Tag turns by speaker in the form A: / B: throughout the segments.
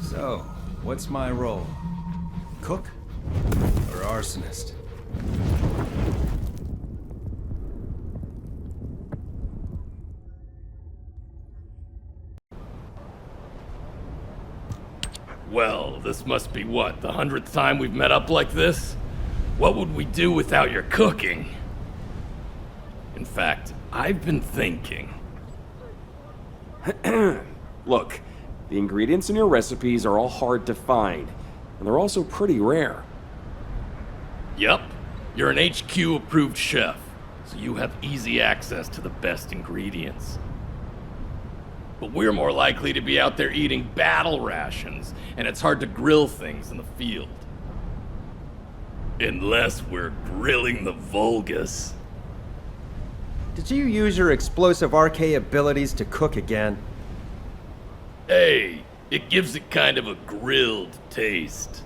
A: So, what's my role? Cook or arsonist?
B: Well, this must be what, the 100th time we've met up like this? What would we do without your cooking? In fact, I've been thinking.
C: Look, the ingredients in your recipes are all hard to find, and they're also pretty rare.
B: Yup, you're an HQ-approved chef, so you have easy access to the best ingredients. But we're more likely to be out there eating battle rations, and it's hard to grill things in the field. Unless we're grilling the Vulgus.
D: Did you use your explosive RK abilities to cook again?
B: Hey, it gives it kind of a grilled taste.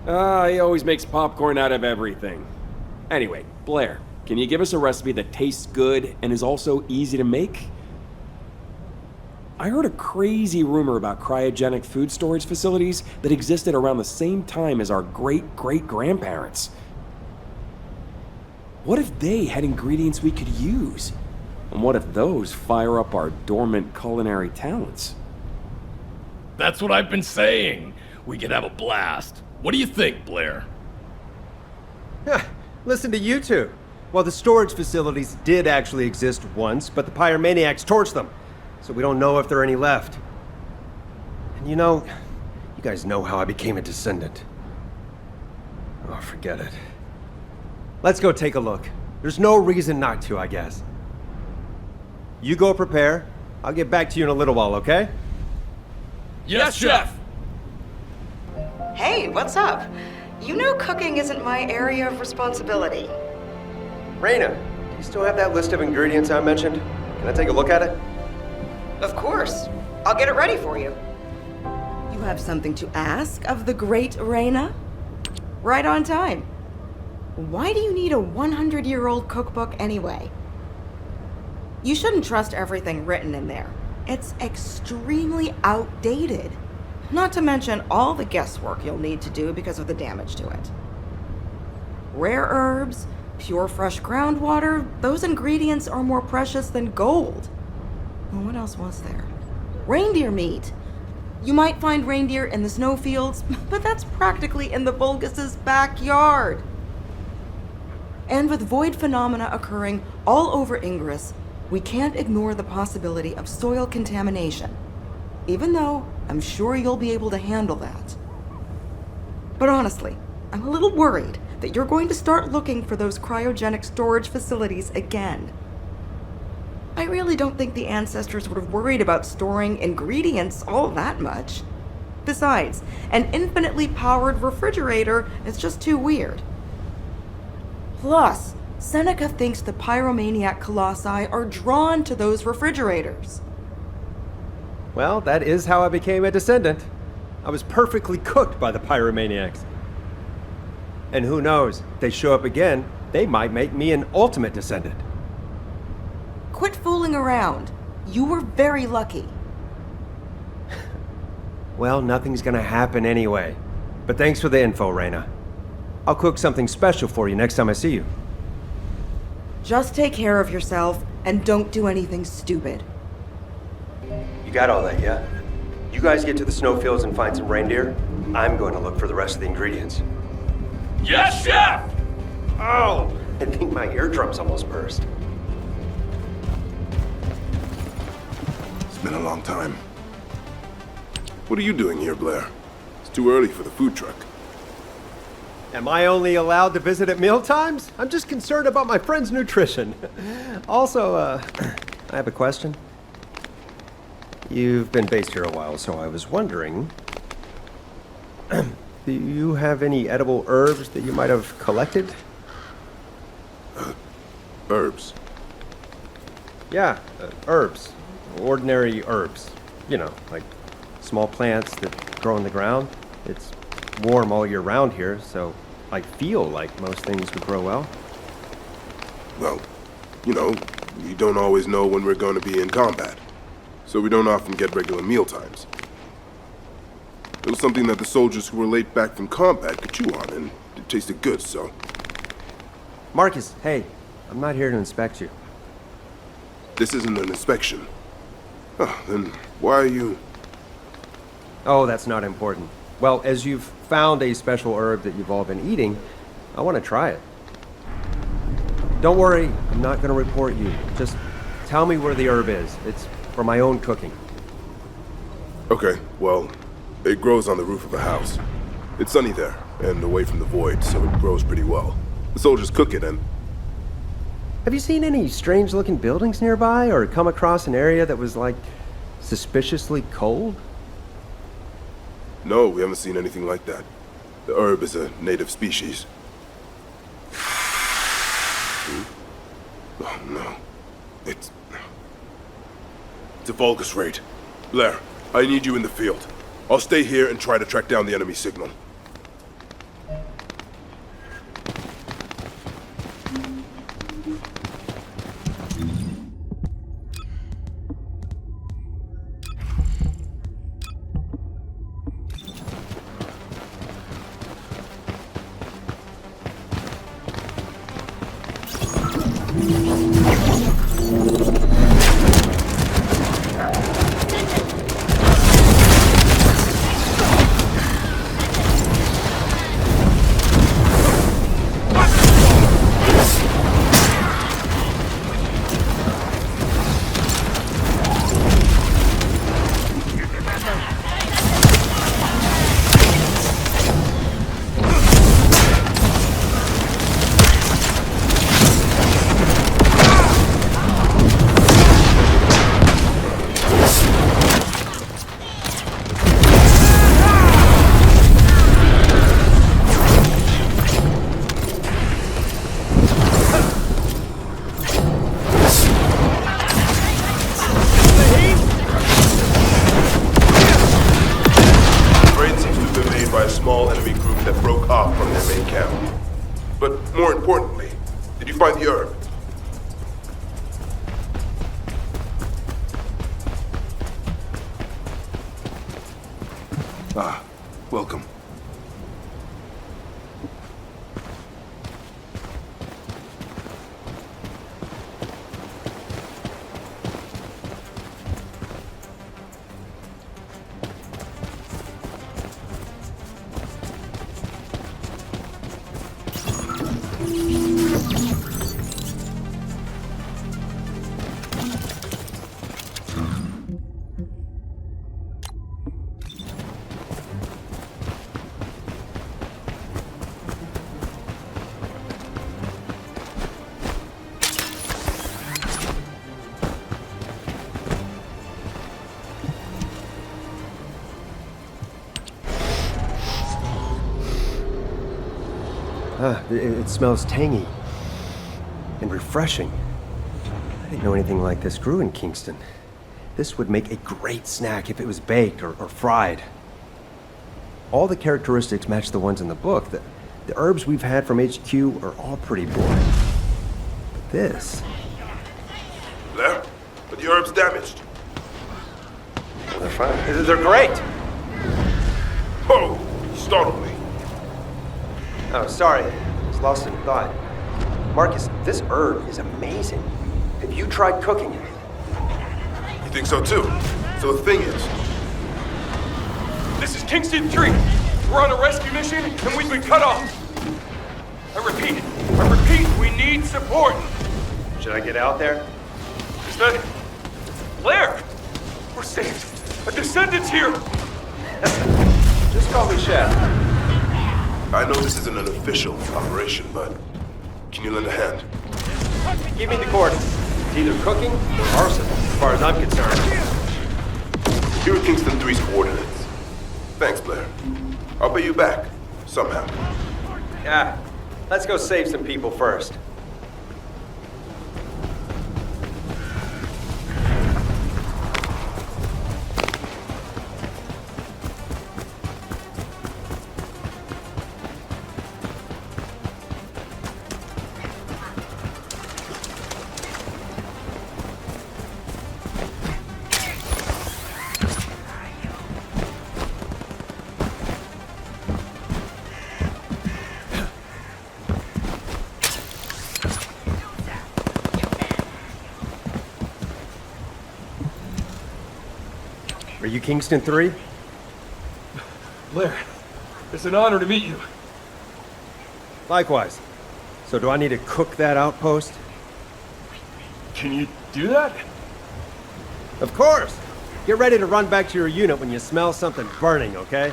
C: He always makes popcorn out of everything. Anyway, Blair, can you give us a recipe that tastes good and is also easy to make? I heard a crazy rumor about cryogenic food storage facilities that existed around the same time as our great-great-grandparents. What if they had ingredients we could use? And what if those fire up our dormant culinary talents?
B: That's what I've been saying. We could have a blast. What do you think, Blair?
D: Listen to you two. Well, the storage facilities did actually exist once, but the pyromaniacs torched them. So we don't know if there are any left. And you know, you guys know how I became a descendant. Oh, forget it. Let's go take a look. There's no reason not to, I guess. You go prepare. I'll get back to you in a little while, okay?
B: Yes, Chef!
E: Hey, what's up? You know cooking isn't my area of responsibility.
D: Raina, do you still have that list of ingredients I mentioned? Can I take a look at it?
E: Of course. I'll get it ready for you. You have something to ask of the great Raina? Right on time. Why do you need a 100-year-old cookbook anyway? You shouldn't trust everything written in there. It's extremely outdated. Not to mention all the guesswork you'll need to do because of the damage to it. Rare herbs, pure fresh groundwater, those ingredients are more precious than gold. Well, what else was there? Reindeer meat. You might find reindeer in the snowfields, but that's practically in the Vulgus' backyard. And with void phenomena occurring all over Ingress, we can't ignore the possibility of soil contamination, even though I'm sure you'll be able to handle that. But honestly, I'm a little worried that you're going to start looking for those cryogenic storage facilities again. I really don't think the ancestors would have worried about storing ingredients all that much. Besides, an infinitely powered refrigerator is just too weird. Plus, Seneca thinks the pyromaniac colossi are drawn to those refrigerators.
D: Well, that is how I became a descendant. I was perfectly cooked by the pyromaniacs. And who knows, if they show up again, they might make me an ultimate descendant.
E: Quit fooling around. You were very lucky.
D: Well, nothing's gonna happen anyway. But thanks for the info, Raina. I'll cook something special for you next time I see you.
E: Just take care of yourself and don't do anything stupid.
D: You got all that, yeah? You guys get to the snowfields and find some reindeer. I'm going to look for the rest of the ingredients.
B: Yes, Chef!
D: Oh, I think my eardrums almost burst.
F: It's been a long time. What are you doing here, Blair? It's too early for the food truck.
D: Am I only allowed to visit at mealtimes? I'm just concerned about my friend's nutrition. Also, I have a question. You've been based here a while, so I was wondering, do you have any edible herbs that you might have collected?
F: Herbs.
D: Yeah, herbs. Ordinary herbs. You know, like small plants that grow in the ground. It's warm all year round here, so I feel like most things would grow well.
F: Well, you know, we don't always know when we're going to be in combat, so we don't often get regular meal times. It was something that the soldiers who were late back from combat could chew on, and it tasted good, so...
D: Marcus, hey, I'm not here to inspect you.
F: This isn't an inspection. Oh, then why are you...
D: Oh, that's not important. Well, as you've found a special herb that you've all been eating, I want to try it. Don't worry, I'm not going to report you. Just tell me where the herb is. It's for my own cooking.
F: Okay, well, it grows on the roof of a house. It's sunny there, and away from the void, so it grows pretty well. The soldiers cook it, and...
D: Have you seen any strange-looking buildings nearby, or come across an area that was, like, suspiciously cold?
F: No, we haven't seen anything like that. The herb is a native species. Oh, no. It's a Vulgus raid. Blair, I need you in the field. I'll stay here and try to track down the enemy signal. But more importantly, did you find the herb? Ah, welcome.
D: It smells tangy and refreshing. I didn't know anything like this grew in Kingston. This would make a great snack if it was baked or fried. All the characteristics match the ones in the book. The herbs we've had from HQ are all pretty boring. But this...
F: Blair, are the herbs damaged?
D: They're fine. They're great!
F: Oh, you startled me.
D: Oh, sorry. I was lost in thought. Marcus, this herb is amazing. Have you tried cooking it?
F: You think so too? So the thing is...
C: This is Kingston 3. We're on a rescue mission and we've been cut off. I repeat, we need support.
D: Should I get out there?
C: Is that... Blair? We're saved. A descendant's here.
D: Just call me Chef.
F: I know this isn't an official operation, but can you lend a hand?
D: Give me the coordinates. It's either cooking or arson, as far as I'm concerned.
F: Here are Kingston 3's coordinates. Thanks, Blair. I'll pay you back, somehow.
D: Yeah, let's go save some people first. Are you Kingston 3?
C: Blair, it's an honor to meet you.
D: Likewise. So do I need to cook that outpost?
C: Can you do that?
D: Of course! Get ready to run back to your unit when you smell something burning, okay?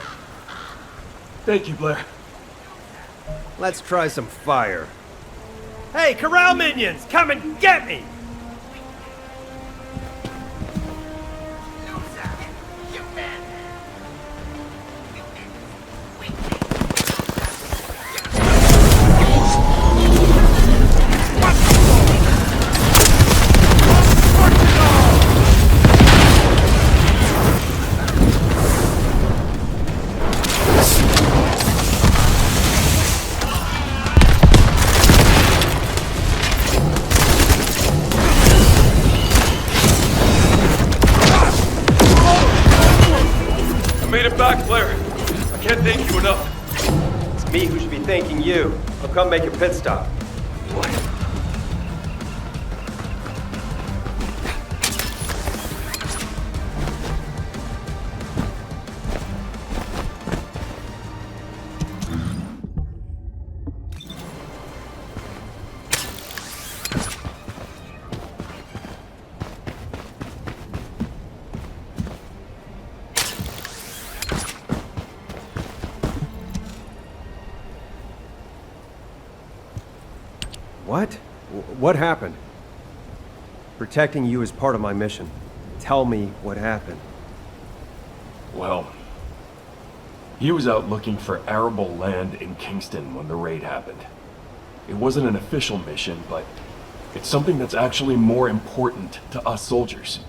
C: Thank you, Blair.
D: Let's try some fire. Hey, corral minions! Come and get me!
C: Back, Blair. I can't thank you enough.
D: It's me who should be thanking you. I'll come make a pit stop. What? What happened? Protecting you is part of my mission. Tell me what happened.
G: Well, he was out looking for arable land in Kingston when the raid happened. It wasn't an official mission, but it's something that's actually more important to us soldiers.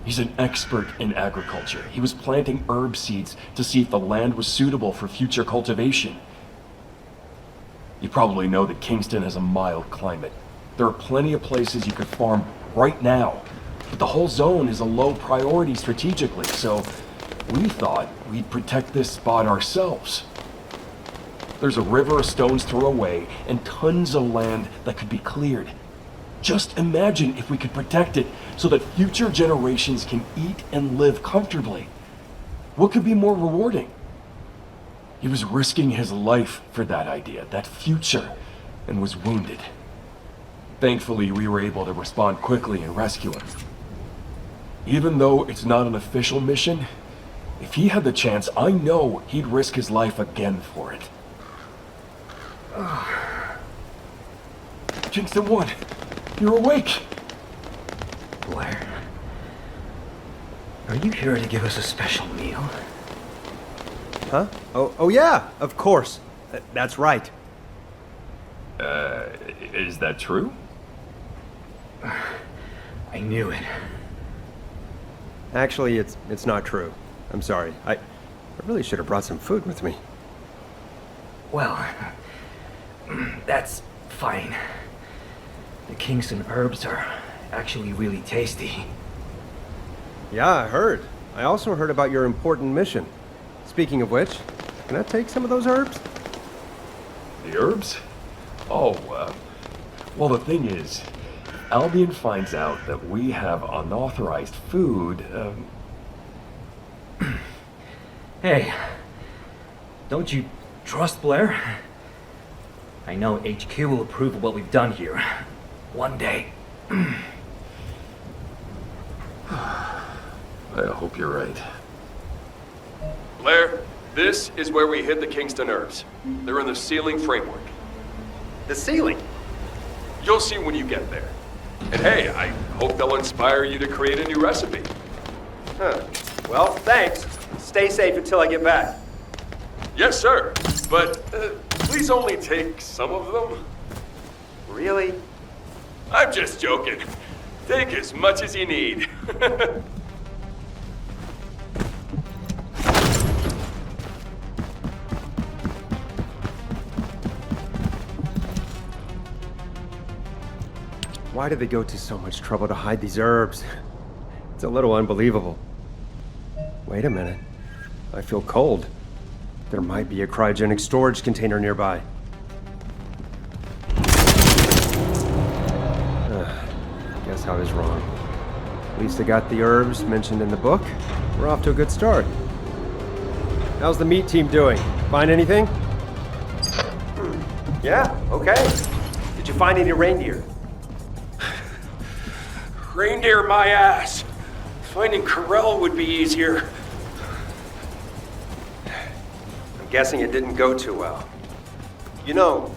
G: He's an expert in agriculture. He was planting herb seeds to see if the land was suitable for future cultivation. You probably know that Kingston has a mild climate. There are plenty of places you could farm right now, but the whole zone is a low priority strategically, so we thought we'd protect this spot ourselves. There's a river a stone's throw away and tons of land that could be cleared. Just imagine if we could protect it so that future generations can eat and live comfortably. What could be more rewarding? He was risking his life for that idea, that future, and was wounded. Thankfully, we were able to respond quickly and rescue him. Even though it's not an official mission, if he had the chance, I know he'd risk his life again for it. Kingston 1, you're awake!
H: Blair, are you here to give us a special meal?
D: Huh? Oh yeah, of course. That's right.
G: Is that true?
H: I knew it.
D: Actually, it's not true. I'm sorry. I really should have brought some food with me.
H: Well, that's fine. The Kingston herbs are actually really tasty.
D: Yeah, I heard. I also heard about your important mission. Speaking of which, can I take some of those herbs?
G: The herbs? Oh, well, the thing is, Albion finds out that we have unauthorized food,
H: Hey, don't you trust Blair? I know HQ will approve of what we've done here. One day.
G: I hope you're right.
C: Blair, this is where we hid the Kingston herbs. They're in the ceiling framework.
D: The ceiling?
C: You'll see when you get there. And hey, I hope they'll inspire you to create a new recipe.
D: Huh. Well, thanks. Stay safe until I get back.
C: Yes, sir. But please only take some of them.
D: Really?
C: I'm just joking. Take as much as you need.
D: Why did they go to so much trouble to hide these herbs? It's a little unbelievable. Wait a minute. I feel cold. There might be a cryogenic storage container nearby. Guess I was wrong. At least I got the herbs mentioned in the book. We're off to a good start. How's the meat team doing? Find anything? Yeah, okay. Did you find any reindeer?
C: Reindeer my ass. Finding Corell would be easier.
D: I'm guessing it didn't go too well. You know,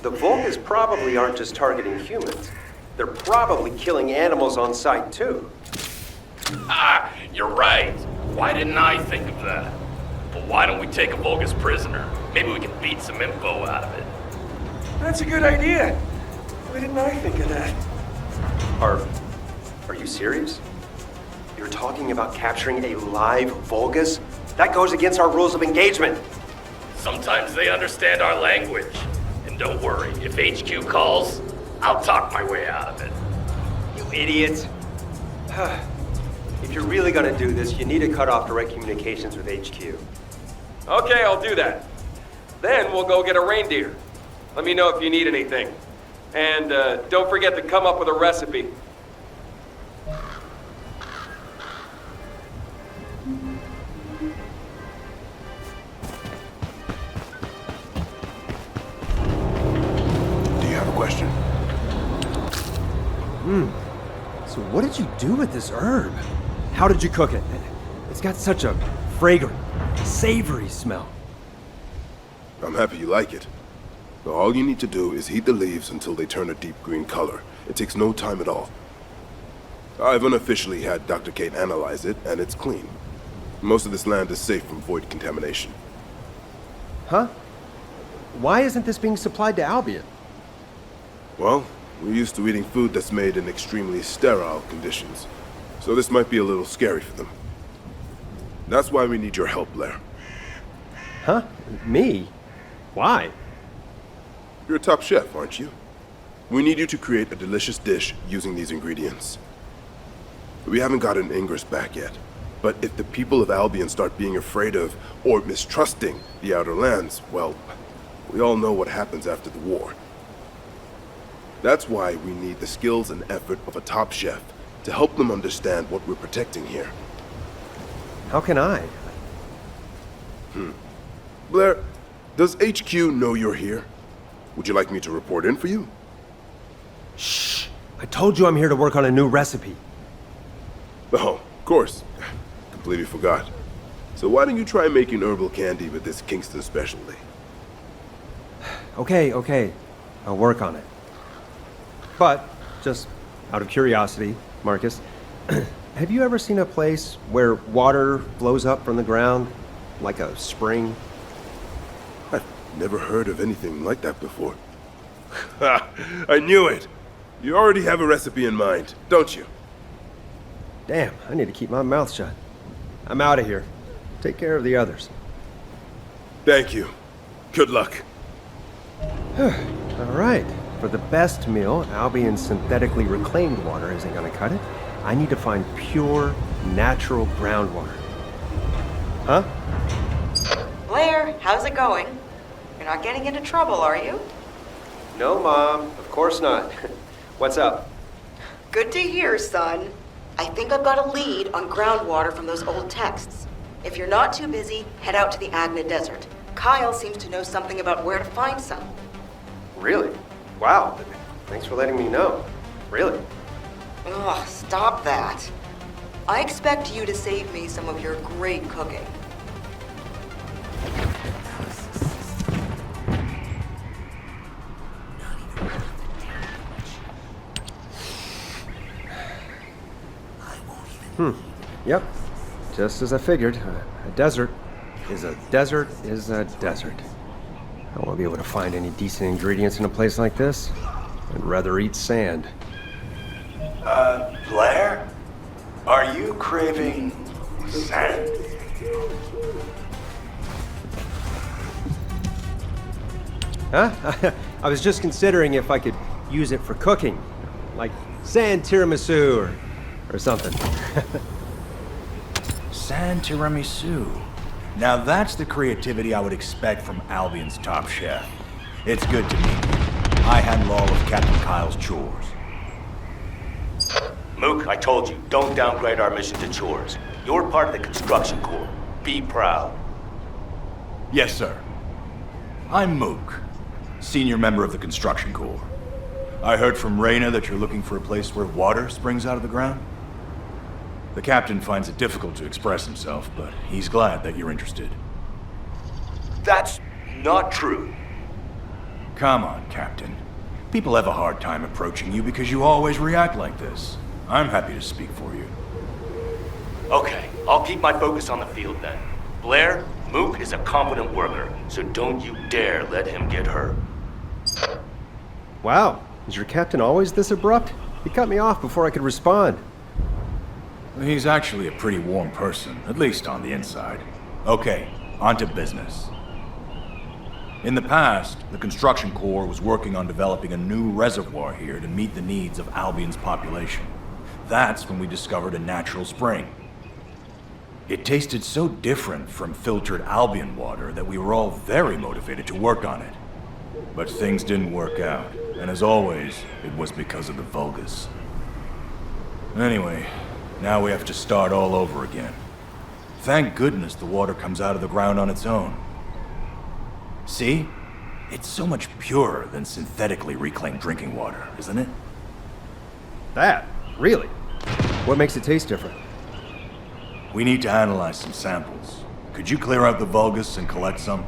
D: the Vulcans probably aren't just targeting humans. They're probably killing animals on sight too.
B: Ah, you're right. Why didn't I think of that? Well, why don't we take a Vulgus prisoner? Maybe we can beat some info out of it.
C: That's a good idea. Why didn't I think of that?
D: Are you serious? You're talking about capturing a live Vulgus? That goes against our rules of engagement.
B: Sometimes they understand our language. And don't worry, if HQ calls, I'll talk my way out of it.
D: You idiot. If you're really gonna do this, you need to cut off direct communications with HQ.
C: Okay, I'll do that. Then we'll go get a reindeer. Let me know if you need anything. And don't forget to come up with a recipe.
F: Do you have a question?
D: So what did you do with this herb? How did you cook it? It's got such a fragrant, savory smell.
F: I'm happy you like it. But all you need to do is heat the leaves until they turn a deep green color. It takes no time at all. I've unofficially had Dr. Kate analyze it, and it's clean. Most of this land is safe from void contamination.
D: Huh? Why isn't this being supplied to Albion?
F: Well, we're used to eating food that's made in extremely sterile conditions, so this might be a little scary for them. That's why we need your help, Blair.
D: Huh? Me? Why?
F: You're a top chef, aren't you? We need you to create a delicious dish using these ingredients. We haven't gotten Ingress back yet, but if the people of Albion start being afraid of or mistrusting the Outer Lands, well, we all know what happens after the war. That's why we need the skills and effort of a top chef to help them understand what we're protecting here.
D: How can I?
F: Blair, does HQ know you're here? Would you like me to report in for you?
D: Shh! I told you I'm here to work on a new recipe.
F: Oh, of course. Completely forgot. So why don't you try making herbal candy with this Kingston specialty?
D: Okay. I'll work on it. But, just out of curiosity, Marcus, have you ever seen a place where water flows up from the ground, like a spring?
F: I've never heard of anything like that before. Ha! I knew it! You already have a recipe in mind, don't you?
D: Damn, I need to keep my mouth shut. I'm out of here. Take care of the others.
F: Thank you. Good luck.
D: All right. For the best meal, Albion's synthetically reclaimed water isn't gonna cut it. I need to find pure, natural groundwater. Huh?
E: Blair, how's it going? You're not getting into trouble, are you?
D: No, Mom. Of course not. What's up?
E: Good to hear, son. I think I've got a lead on groundwater from those old texts. If you're not too busy, head out to the Agna Desert. Kyle seems to know something about where to find some.
D: Really? Wow. Thanks for letting me know. Really?
E: Ugh, stop that. I expect you to save me some of your great cooking.
D: Yep. Just as I figured. A desert is a desert is a desert. I won't be able to find any decent ingredients in a place like this. I'd rather eat sand.
I: Blair? Are you craving sand?
D: Huh? I was just considering if I could use it for cooking. Like sand tiramisu or something.
I: Sand tiramisu. Now that's the creativity I would expect from Albion's top chef. It's good to meet you. I handle all of Captain Kyle's chores.
J: Mook, I told you, don't downgrade our mission to chores. You're part of the construction corps. Be proud.
I: Yes, sir. I'm Mook, senior member of the construction corps. I heard from Reyna that you're looking for a place where water springs out of the ground. The captain finds it difficult to express himself, but he's glad that you're interested.
J: That's not true.
I: Come on, Captain. People have a hard time approaching you because you always react like this. I'm happy to speak for you.
J: Okay, I'll keep my focus on the field then. Blair, Mook is a competent worker, so don't you dare let him get hurt.
D: Wow, is your captain always this abrupt? He cut me off before I could respond.
I: He's actually a pretty warm person, at least on the inside. Okay, on to business. In the past, the construction corps was working on developing a new reservoir here to meet the needs of Albion's population. That's when we discovered a natural spring. It tasted so different from filtered Albion water that we were all very motivated to work on it. But things didn't work out, and as always, it was because of the Vulgus. Anyway, now we have to start all over again. Thank goodness the water comes out of the ground on its own. See? It's so much purer than synthetically reclaimed drinking water, isn't it?
D: That? Really? What makes it taste different?
I: We need to analyze some samples. Could you clear out the Vulgus and collect some?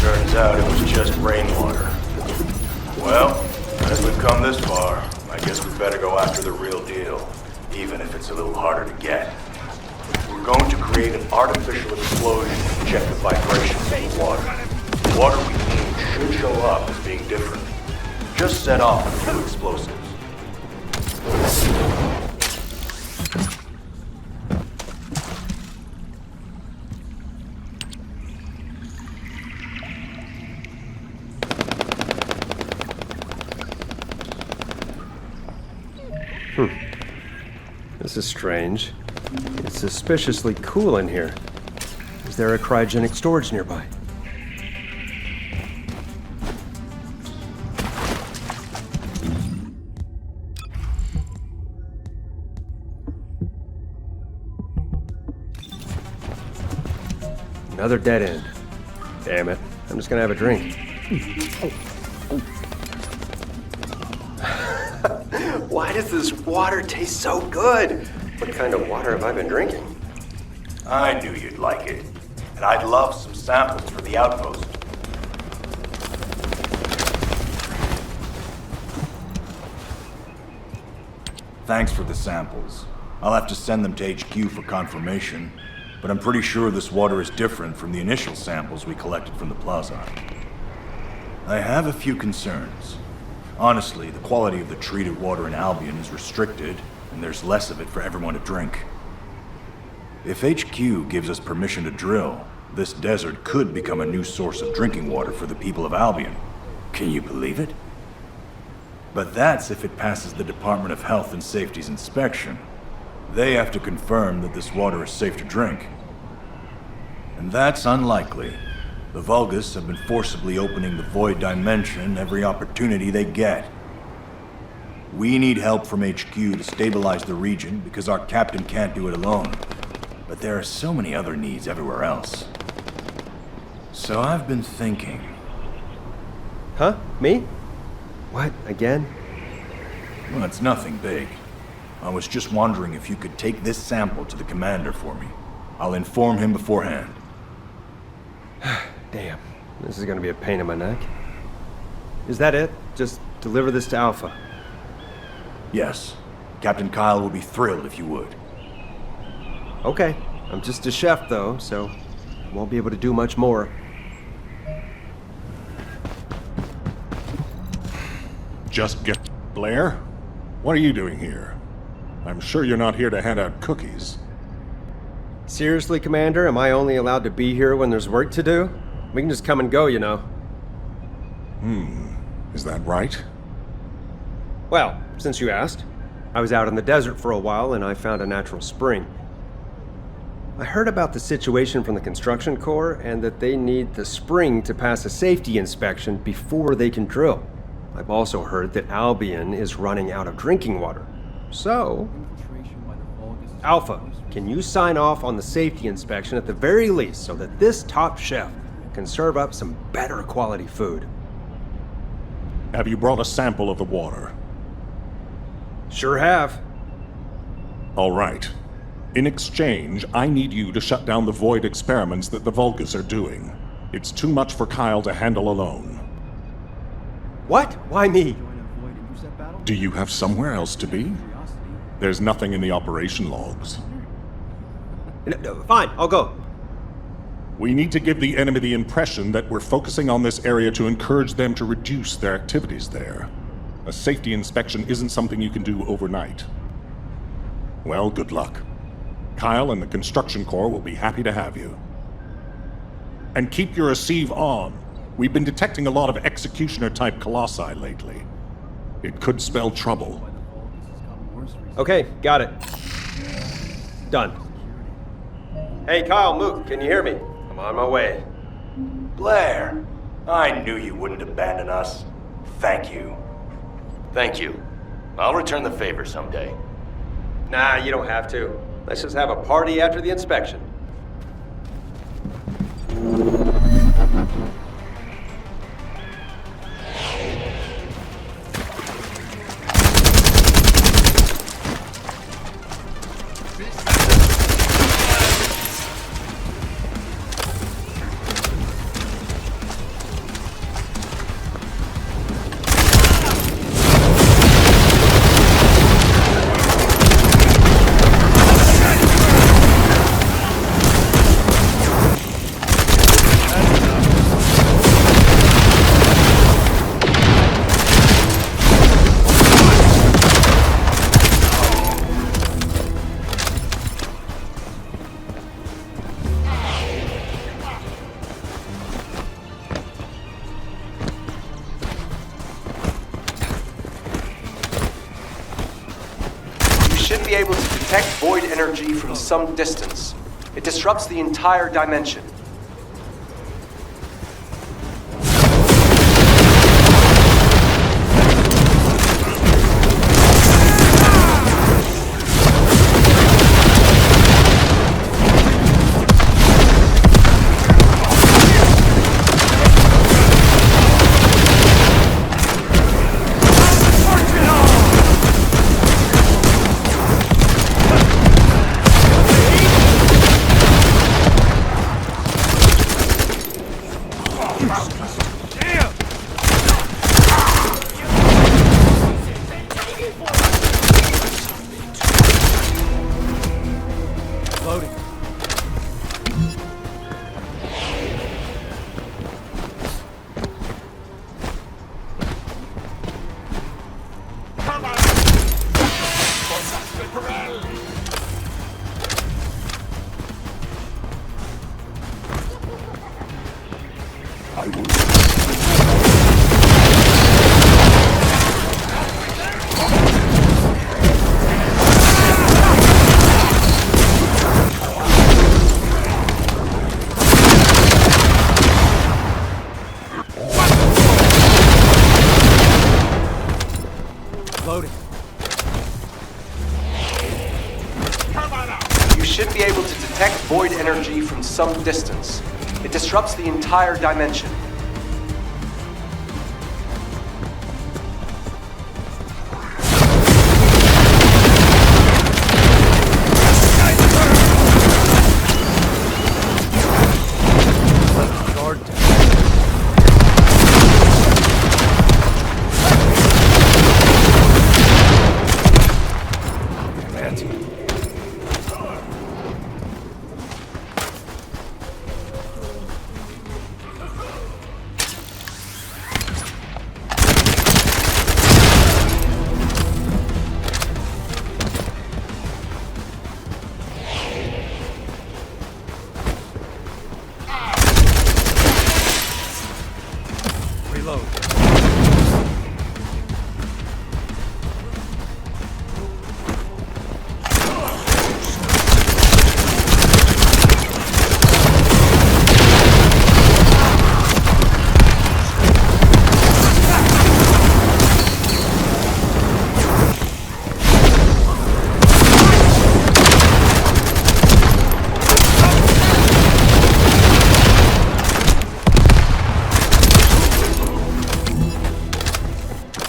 J: Turns out it was just rainwater. Well, as we've come this far, I guess we better go after the real deal, even if it's a little harder to get. We're going to create an artificial explosion to check the vibrations of the water. The water we need should show up as being different. Just set off a few explosives.
D: This is strange. It's suspiciously cool in here. Is there a cryogenic storage nearby? Another dead end. Damn it. I'm just gonna have a drink. Why does this water taste so good? What kind of water have I been drinking?
J: I knew you'd like it. And I'd love some samples for the outpost.
I: thanks for the samples. I'll have to send them to HQ for confirmation, but I'm pretty sure this water is different from the initial samples we collected from the plaza. I have a few concerns. Honestly, the quality of the treated water in Albion is restricted, and there's less of it for everyone to drink. If HQ gives us permission to drill, this desert could become a new source of drinking water for the people of Albion. Can you believe it? But that's if it passes the Department of Health and Safety's inspection. They have to confirm that this water is safe to drink. And that's unlikely. The Vulgus have been forcibly opening the Void Dimension every opportunity they get. We need help from HQ to stabilize the region because our captain can't do it alone. But there are so many other needs everywhere else. So I've been thinking.
D: Huh? Me? What, again?
I: Well, it's nothing big. I was just wondering if you could take this sample to the commander for me. I'll inform him beforehand.
D: Damn, this is gonna be a pain in my neck. Is that it? Just deliver this to Alpha.
I: Yes. Captain Kyle will be thrilled if you would.
D: Okay, I'm just a chef though, so won't be able to do much more.
K: Just get... Blair? What are you doing here? I'm sure you're not here to hand out cookies.
D: Seriously, Commander, am I only allowed to be here when there's work to do? We can just come and go, you know.
K: Is that right?
D: Well, since you asked, I was out in the desert for a while and I found a natural spring. I heard about the situation from the construction corps and that they need the spring to pass a safety inspection before they can drill. I've also heard that Albion is running out of drinking water. So, Alpha, can you sign off on the safety inspection at the very least so that this top chef can serve up some better quality food?
K: Have you brought a sample of the water?
D: Sure have.
K: All right. In exchange, I need you to shut down the Void experiments that the Vulgus are doing. It's too much for Kyle to handle alone.
D: What? Why me?
K: Do you have somewhere else to be? There's nothing in the operation logs.
D: No, fine, I'll go.
K: We need to give the enemy the impression that we're focusing on this area to encourage them to reduce their activities there. A safety inspection isn't something you can do overnight. Well, good luck. Kyle and the construction corps will be happy to have you. And keep your receive on. We've been detecting a lot of executioner-type colossi lately. It could spell trouble.
D: Okay, got it. Done. Hey, Kyle, Mook, can you hear me? I'm on my way.
J: Blair, I knew you wouldn't abandon us. Thank you.
B: Thank you. I'll return the favor someday.
D: Nah, you don't have to. Let's just have a party after the inspection.
L: Should be able to detect void energy from some distance. It disrupts the entire dimension.
D: Loading.
L: You should be able to detect void energy from some distance. It disrupts the entire dimension.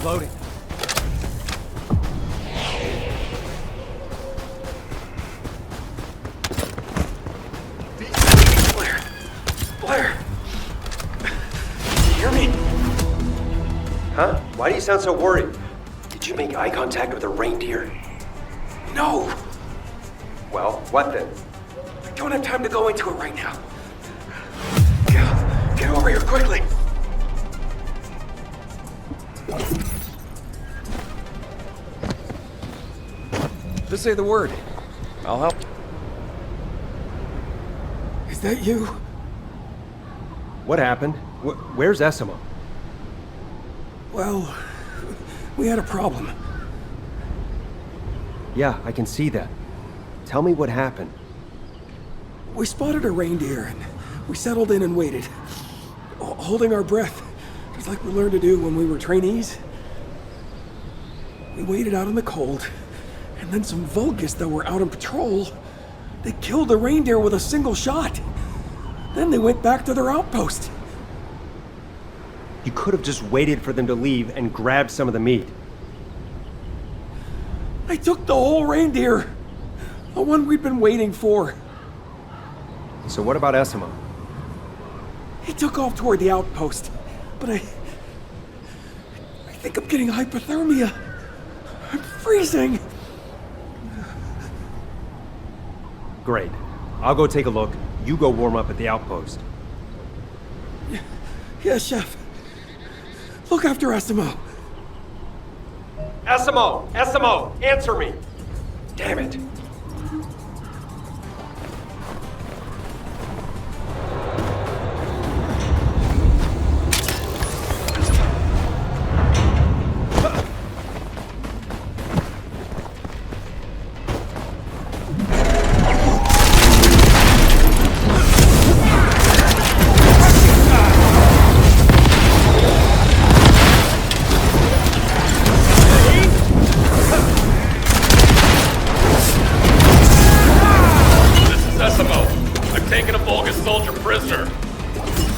D: Loading.
L: Blair! Can you hear me?
D: Huh? Why do you sound so worried?
L: Did you make eye contact with a reindeer? No!
D: Well, what then?
L: I don't have time to go into it right now. Get over here quickly!
C: Just say the word. I'll help.
L: Is that you?
D: What happened? Where's Essimo?
L: Well, we had a problem.
D: Yeah, I can see that. Tell me what happened.
L: We spotted a reindeer and we settled in and waited, holding our breath, just like we learned to do when we were trainees. We waited out in the cold, and then some Vulgus that were out on patrol, they killed the reindeer with a single shot. Then they went back to their outpost.
D: You could have just waited for them to leave and grabbed some of the meat.
L: They took the whole reindeer, the one we'd been waiting for.
D: So what about Essimo?
L: He took off toward the outpost, but I think I'm getting hypothermia. I'm freezing.
D: Great. I'll go take a look. You go warm up at the outpost.
L: Yes, Chef. Look after Essimo.
D: Essimo! Essimo! Answer me! Damn it!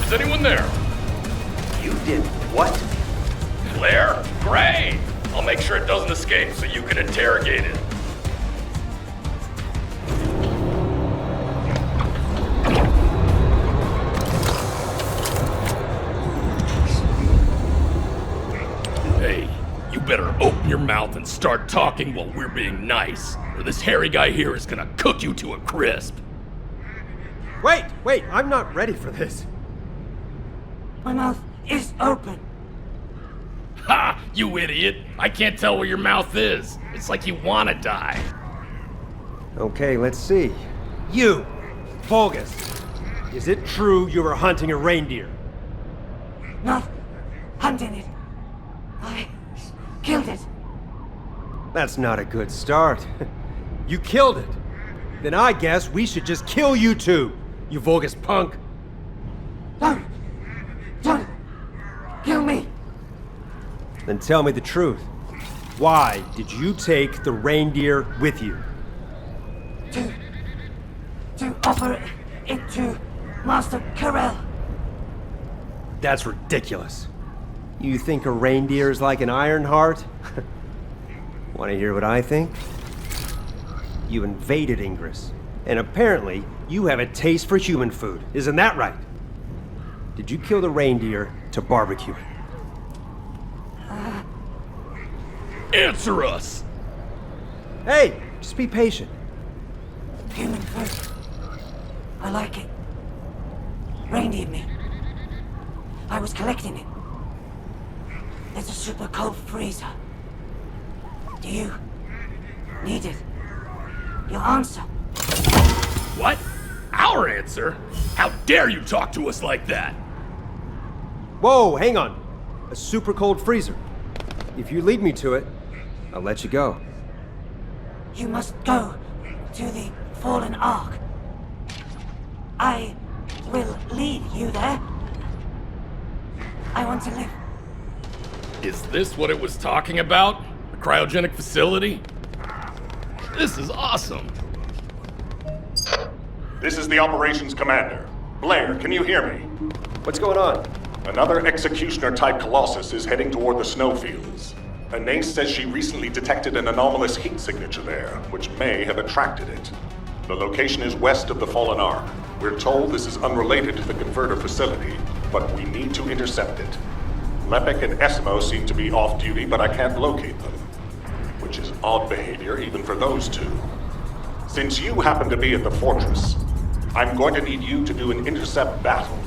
B: Is anyone there?
L: You did what?
B: Blair? Great! I'll make sure it doesn't escape so you can interrogate it. Hey, you better open your mouth and start talking while we're being nice, or this hairy guy here is gonna cook you to a crisp.
D: Wait, I'm not ready for this.
M: My mouth is open.
B: Ha! You idiot! I can't tell where your mouth is. It's like you wanna die.
D: Okay, let's see. You, Vulgus, is it true you were hunting a reindeer?
M: Not hunting it. I killed it.
D: That's not a good start. You killed it. Then I guess we should just kill you too, you Vulgus punk.
M: Don't kill me.
D: Then tell me the truth. Why did you take the reindeer with you?
M: To offer it to Master Carell.
D: That's ridiculous. You think a reindeer is like an iron heart? Want to hear what I think? You invaded Ingress, and apparently you have a taste for human food. Isn't that right? Did you kill the reindeer to barbecue it?
B: Answer us!
D: Hey, just be patient.
M: Human food. I like it. Reindeer meat. I was collecting it. There's a super cold freezer. Do you need it? Your answer.
B: What? Our answer? How dare you talk to us like that?
D: Whoa, hang on. A super cold freezer. If you lead me to it, I'll let you go.
M: You must go to the Fallen Ark. I will lead you there. I want to live.
B: Is this what it was talking about? The cryogenic facility? This is awesome.
K: This is the operations commander. Blair, can you hear me?
D: What's going on?
K: Another executioner-type colossus is heading toward the snowfields. Anais says she recently detected an anomalous heat signature there, which may have attracted it. The location is west of the Fallen Ark. We're told this is unrelated to the converter facility, but we need to intercept it. Lepek and Esmo seem to be off-duty, but I can't locate them. Which is odd behavior even for those two. Since you happen to be at the fortress, I'm going to need you to do an intercept battle.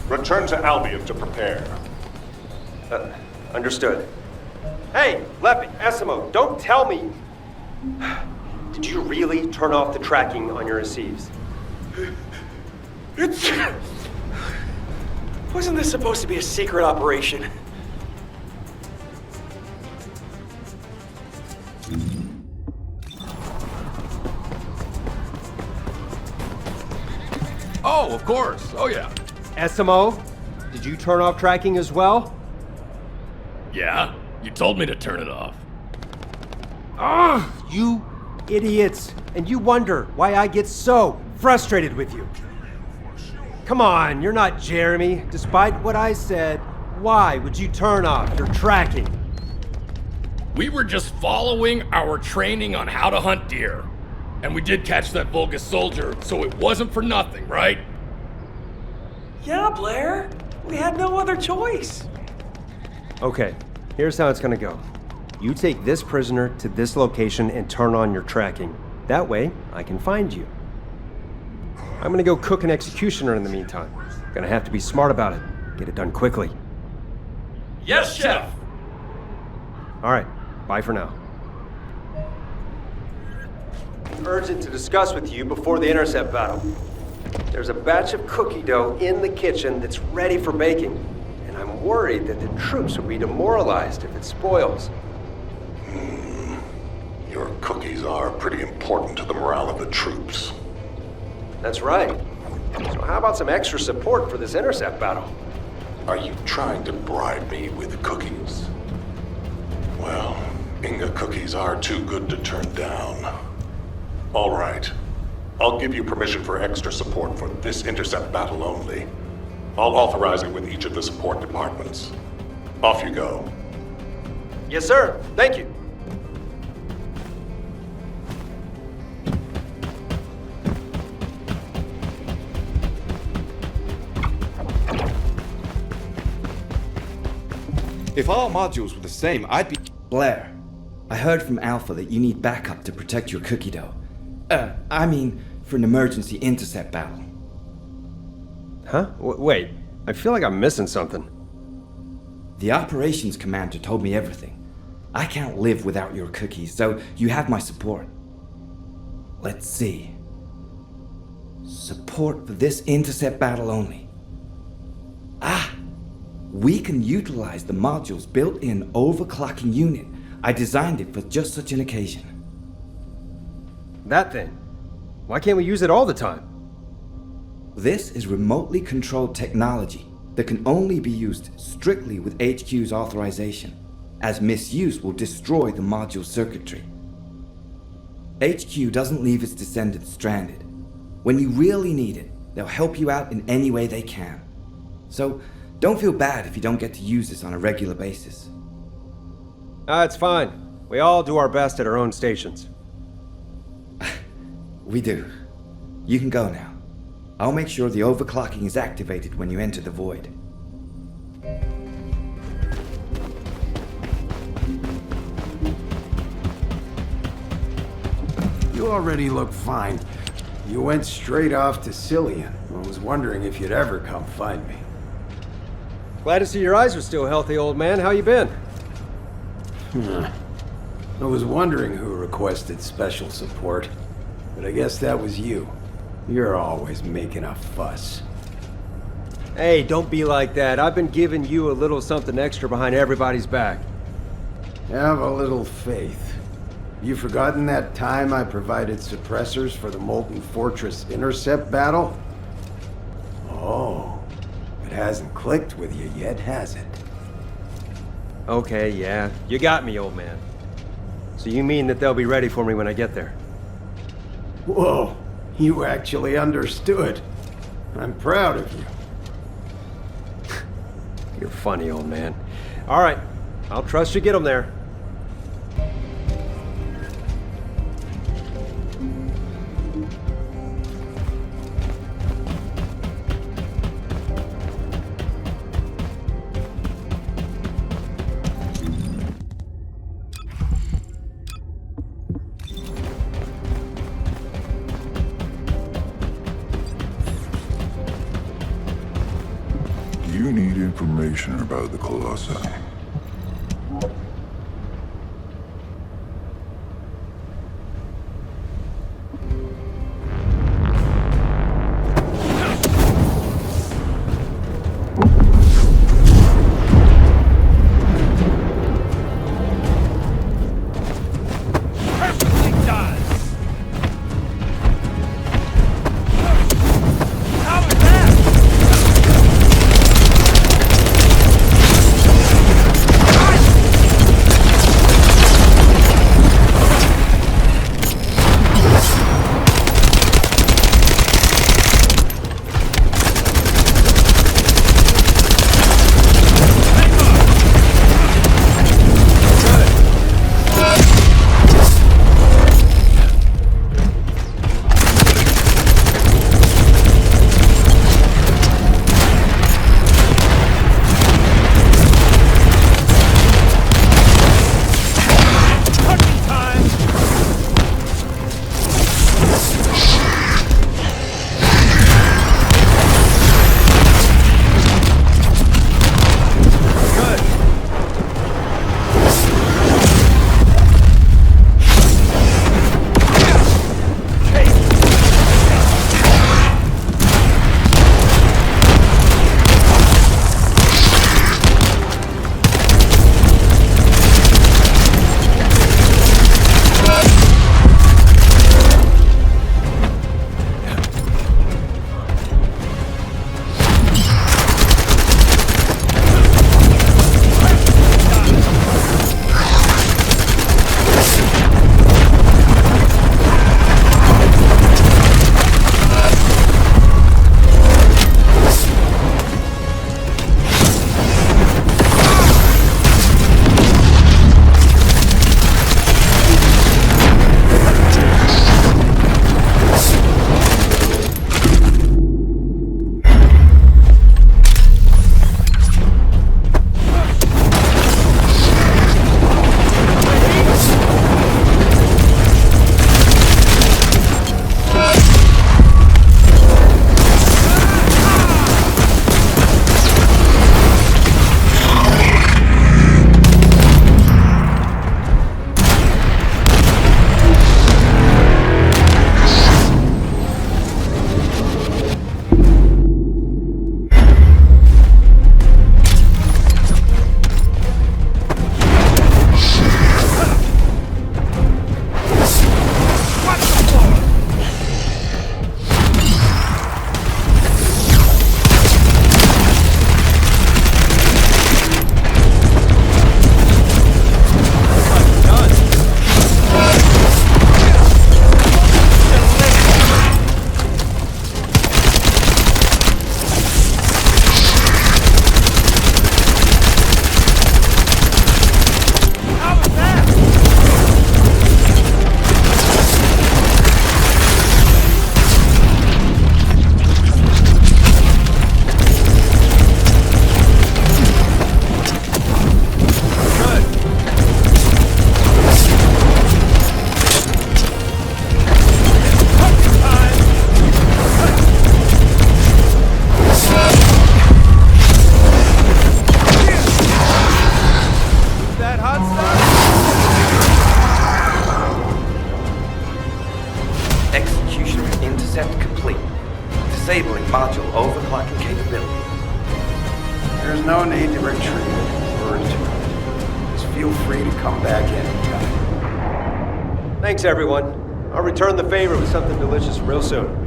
K: Return to Albion to prepare.
D: Understood. Hey, Lepek, Esmo, don't tell me. Did you really turn off the tracking on your receives?
L: Wasn't this supposed to be a secret operation?
B: Oh, of course. Oh, yeah.
D: Esmo, did you turn off tracking as well?
B: Yeah? You told me to turn it off.
D: Ah, you idiots. And you wonder why I get so frustrated with you. Come on, you're not Jeremy. Despite what I said, why would you turn off your tracking?
B: We were just following our training on how to hunt deer. And we did catch that Vulgus soldier, so it wasn't for nothing, right?
L: Yeah, Blair. We had no other choice. Okay, here's how it's gonna go. You take this prisoner to this location and turn on your tracking. That way, I can find you. I'm gonna go cook an executioner in the meantime. Gonna have to be smart about it. Get it done quickly.
B: Yes, Chef!
L: Alright, bye for now.
D: Urgent to discuss with you before the intercept battle. There's a batch of cookie dough in the kitchen that's ready for baking, and I'm worried that the troops will be demoralized if it spoils.
K: Your cookies are pretty important to the morale of the troops.
D: That's right. So how about some extra support for this intercept battle?
K: Are you trying to bribe me with cookies? Well, Inga cookies are too good to turn down. All right. I'll give you permission for extra support for this intercept battle only. I'll authorize it with each of the support departments. Off you go.
D: Yes, sir. Thank you.
N: If all modules were the same, I'd be... Blair, I heard from Alpha that you need backup to protect your cookie dough. I mean, for an emergency intercept battle.
L: Huh? Wait, I feel like I'm missing something.
N: The operations commander told me everything. I can't live without your cookies, so you have my support. Let's see. Support for this intercept battle only. We can utilize the module's built-in overclocking unit. I designed it for just such an occasion.
L: That thing? Why can't we use it all the time?
N: This is remotely controlled technology that can only be used strictly with HQ's authorization. as misuse will destroy the module circuitry. HQ doesn't leave its descendants stranded. When you really need it, they'll help you out in any way they can. So, don't feel bad if you don't get to use this on a regular basis.
D: It's fine. We all do our best at our own stations.
N: We do. You can go now. I'll make sure the overclocking is activated when you enter the void.
O: You already look fine. You went straight off to Cillian. I was wondering if you'd ever come find me.
D: Glad to see your eyes are still healthy, old man. How you been?
O: I was wondering who requested special support, but I guess that was you. You're always making a fuss.
D: Hey, don't be like that. I've been giving you a little something extra behind everybody's back.
O: Have a little faith. You forgotten that time I provided suppressors for the Molten Fortress intercept battle? Oh, it hasn't clicked with you yet, has it?
D: Okay, yeah. You got me, old man. So you mean that they'll be ready for me when I get there?
O: Whoa, you actually understood. I'm proud of you.
D: You're funny, old man. All right, I'll trust you get them there.
P: You need information about the Colossi.
N: module overclocking capability.
O: There's no need to retreat or return. Just feel free to come back anytime.
D: Thanks, everyone. I'll return the favor with something delicious real soon.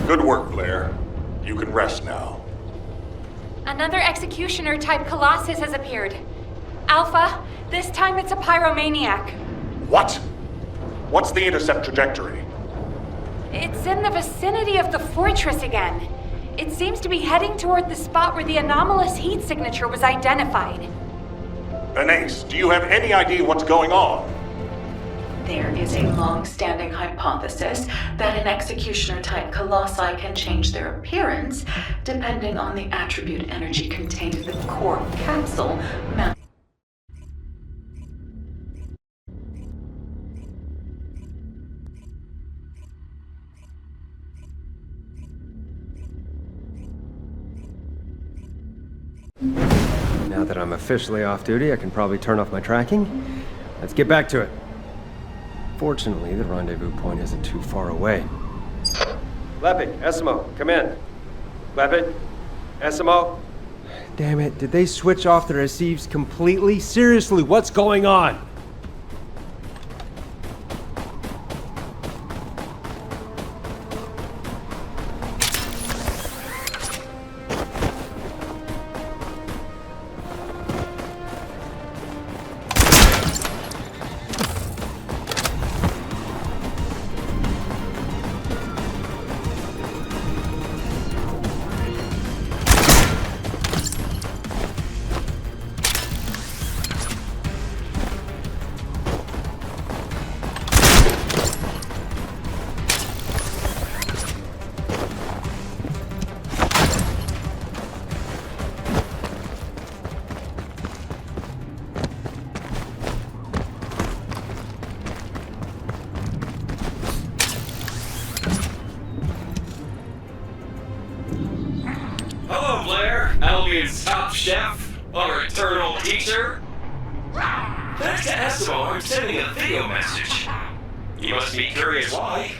K: Good work, Blair. You can rest now.
Q: Another executioner-type Colossus has appeared. Alpha, this time it's a pyromaniac.
K: What? What's the intercept trajectory?
Q: It's in the vicinity of the fortress again. It seems to be heading toward the spot where the anomalous heat signature was identified.
K: Anais, do you have any idea what's going on?
R: There is a long-standing hypothesis that an executioner-type colossi can change their appearance depending on the attribute energy contained in the core capsule.
D: Now that I'm officially off duty, I can probably turn off my tracking. Let's get back to it. Fortunately, the rendezvous point isn't too far away. Lepic, Esimo, come in. Lepic, Esimo. Damn it, did they switch off the receives completely? Seriously, what's going on?
S: Hello, Blair, Albion's top chef, our eternal teacher. Thanks to Esimo, I'm sending a video message. You must be curious why.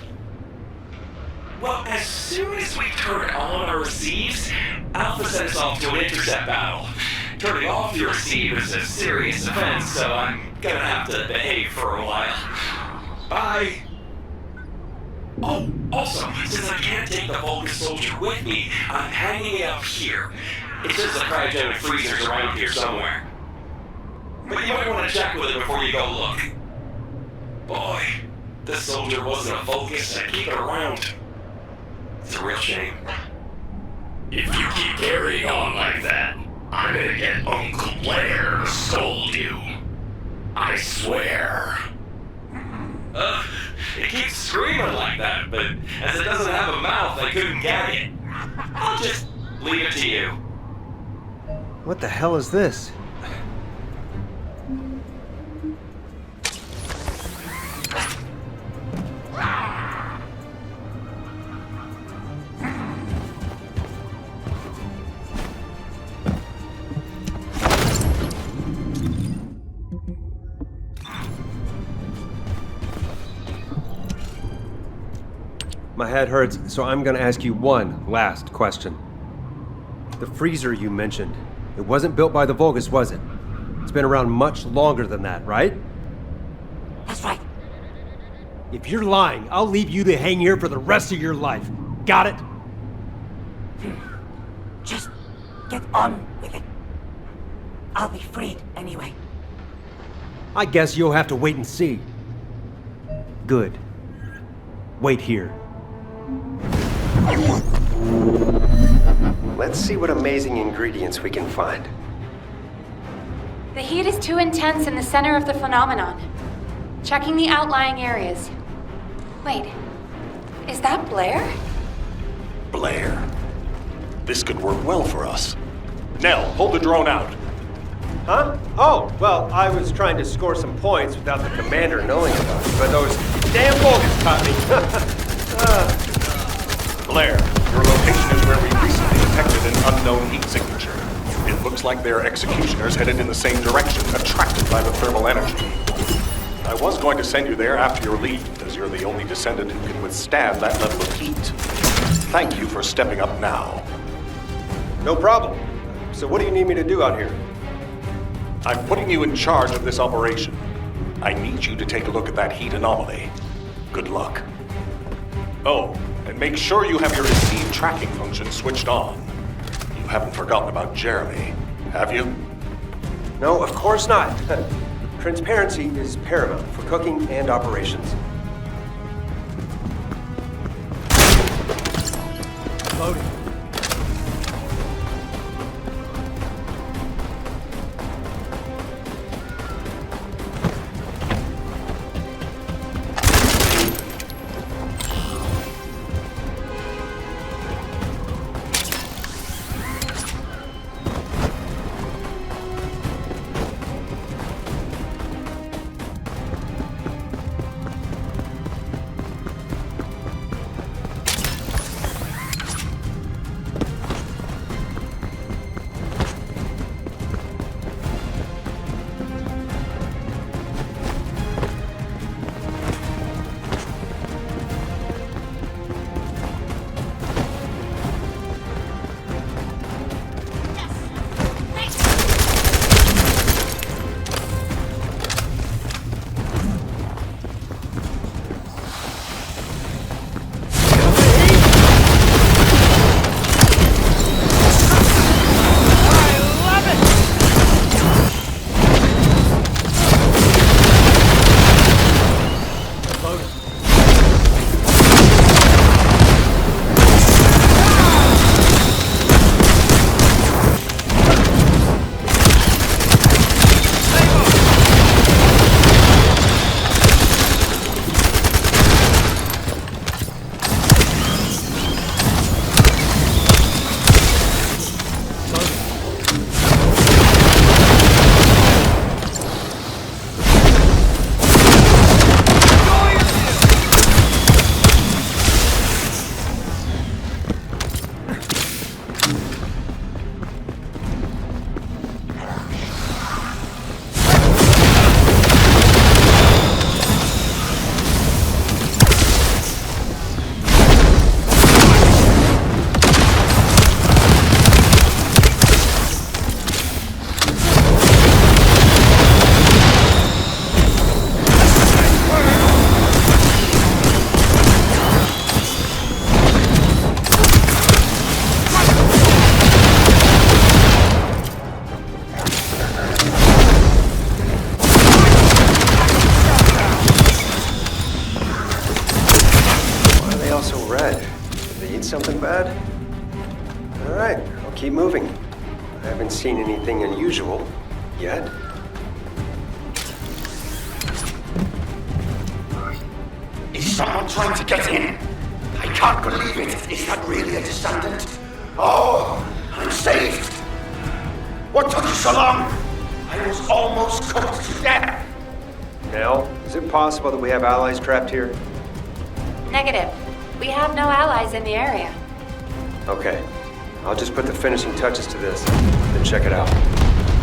S: Well, as soon as we turn on our receives, Alpha sent us off to an intercept battle. Turning off your receive is a serious offense, so I'm gonna have to behave for a while. Bye. Oh, also, since I can't take the Vulcan soldier with me, I'm hanging it up here. It's just the cryogenic freezer's around here somewhere. But you might want to check with it before you go look. Boy, this soldier wasn't a Vulcus, I'd keep it around. It's a real shame. If you keep carrying on like that, I'm gonna get Uncle Blair to scold you. I swear. It keeps screaming like that, but as it doesn't have a mouth, I couldn't gag it. I'll just leave it to you.
D: What the hell is this? My head hurts, so I'm gonna ask you one last question. The freezer you mentioned, it wasn't built by the Vulgus, was it? It's been around much longer than that, right?
M: That's right.
D: If you're lying, I'll leave you to hang here for the rest of your life. Got it?
M: Just get on with it. I'll be freed anyway.
D: I guess you'll have to wait and see. Good. Wait here. Let's see what amazing ingredients we can find.
Q: The heat is too intense in the center of the phenomenon. Checking the outlying areas. Wait, is that Blair?
K: Blair. This could work well for us. Nell, hold the drone out.
D: Huh? Oh, well, I was trying to score some points without the commander knowing about it, but those damn Vulcans caught me.
J: Blair,
K: Your location is where we recently detected an unknown heat signature. It looks like their executioners headed in the same direction, attracted by the thermal energy. I was going to send you there after your leave, as you're the only descendant who can withstand that level of heat. Thank you for stepping up now.
D: No problem. So what do you need me to do out here?
K: I'm putting you in charge of this operation. I need you to take a look at that heat anomaly. Good luck. Oh, and make sure you have your receive tracking function switched on. You haven't forgotten about Jeremy, have you?
D: No, of course not. Transparency is paramount for cooking and operations. Loading. Something bad? All right, I'll keep moving. I haven't seen anything unusual yet.
T: Is someone trying to get in? I can't believe it. Is that really a descendant? Oh, I'm saved. What took you so long? I was almost cooked to death.
D: Nell, is it possible that we have allies trapped here?
Q: Negative. We have no allies in the area.
D: Okay. I'll just put the finishing touches to this, then check it out.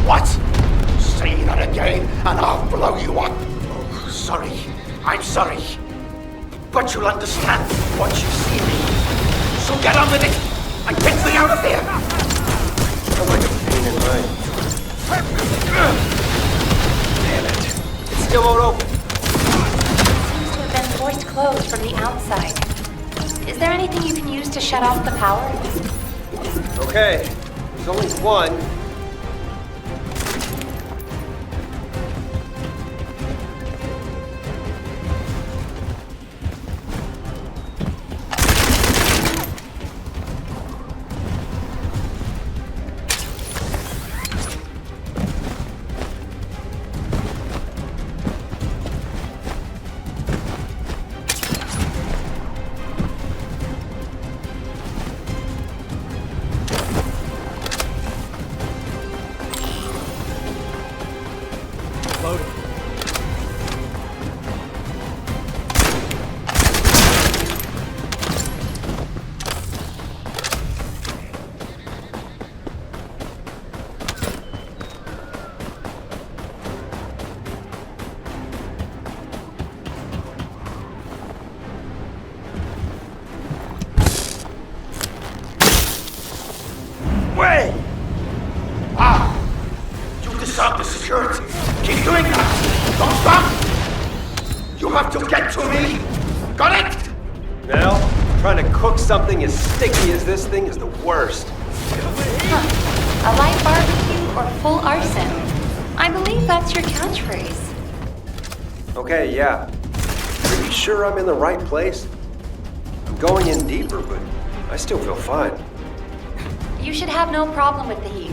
T: What? Say that again, and I'll blow you up. Oh, sorry. I'm sorry. But you'll understand once you see me. So get on with it, and get me out of here!
D: I'm like a pain in the Damn it. It still won't open.
Q: Seems to have been forced closed from the outside. Is there anything you can use to shut off the power?
D: Okay, there's only one.
T: security. Keep doing that. Don't stop. You have to get to me. Got it?
D: Now, trying to cook something as sticky as this thing is the worst.
Q: A light barbecue or full arson? I believe that's your catchphrase.
D: Okay, yeah. Are you sure I'm in the right place? I'm going in deeper, but I still feel fine.
Q: You should have no problem with the heat.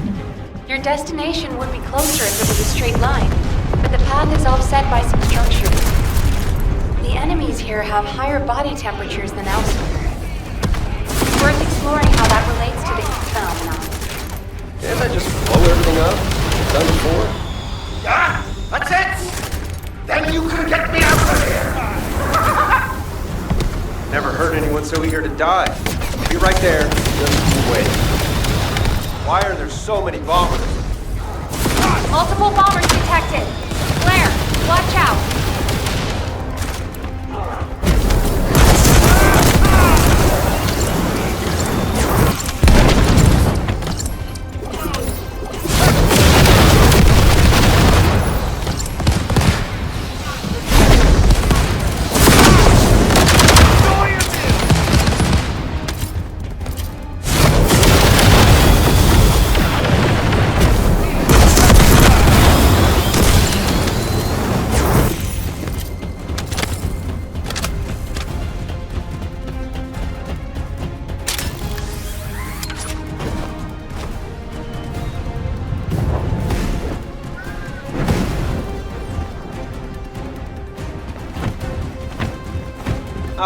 Q: Your destination would be closer if it was a straight line, but the path is offset by some structures. The enemies here have higher body temperatures than elsewhere. It's worth exploring how that relates to the heat phenomenon.
D: Can't I just blow everything up? Done before?
T: Yeah, that's it. Then you can get me out of here.
D: Never heard anyone so eager to die. Be right there. Just wait. Why are there so many bombers?
Q: Multiple bombers detected. Blair, watch out.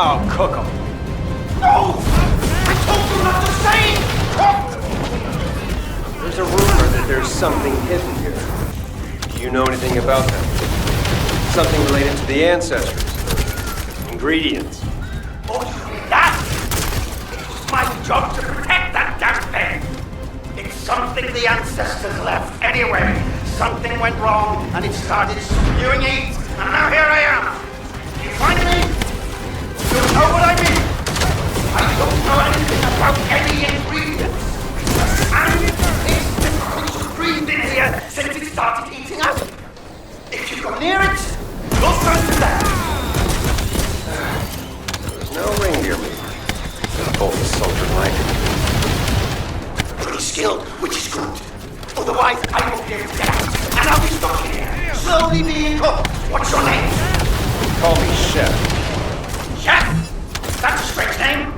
D: Oh, cook them.
T: No! I told you not to say cook!
D: There's a rumor that there's something hidden here. Do you know anything about that? Something related to the ancestors? Or ingredients?
T: Oh, you mean that? It was my job to protect that damn thing! It's something the ancestors left anyway. Something went wrong, and it started spewing heat, and now here I am. You find me? You know what I mean? I don't know anything about any ingredients. And it's difficult to breathe in here since it started heating up. If you go near it, you'll turn to that.
D: There's no reindeer meat. Both the soldier like it.
T: Pretty skilled, which is good. Otherwise, I won't be able to get out. And I'll be stuck here, slowly being cooked. What's your name?
D: Call me Chef.
T: Chef? That's a strange name.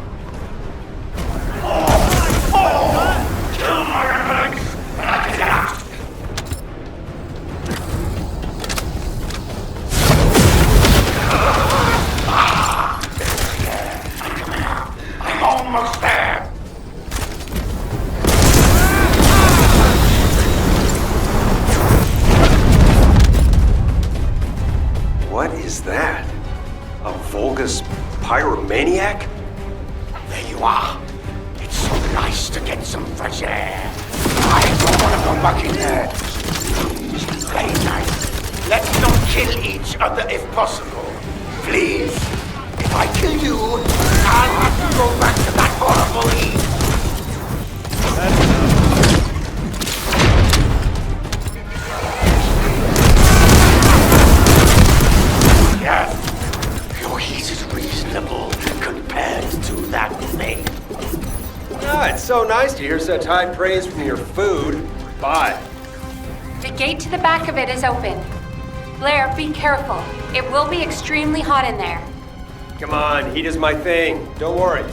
T: Oh! Kill my enemies, and I can get out. I'm coming out. I'm almost there.
D: What is that? A Vulgus pyromaniac?
T: There you are. It's so nice to get some fresh air. I don't want to go back in there. Please, play nice. Let's not kill each other if possible. Please. If I kill you, I'll have to go back to that horrible heat. Yes. Your heat is reasonable compared to that thing.
D: Ah, it's so nice to hear such high praise from your food. Bye.
Q: The gate to the back of it is open. Blair, be careful. It will be extremely hot in there.
D: Come on, heat is my thing. Don't worry.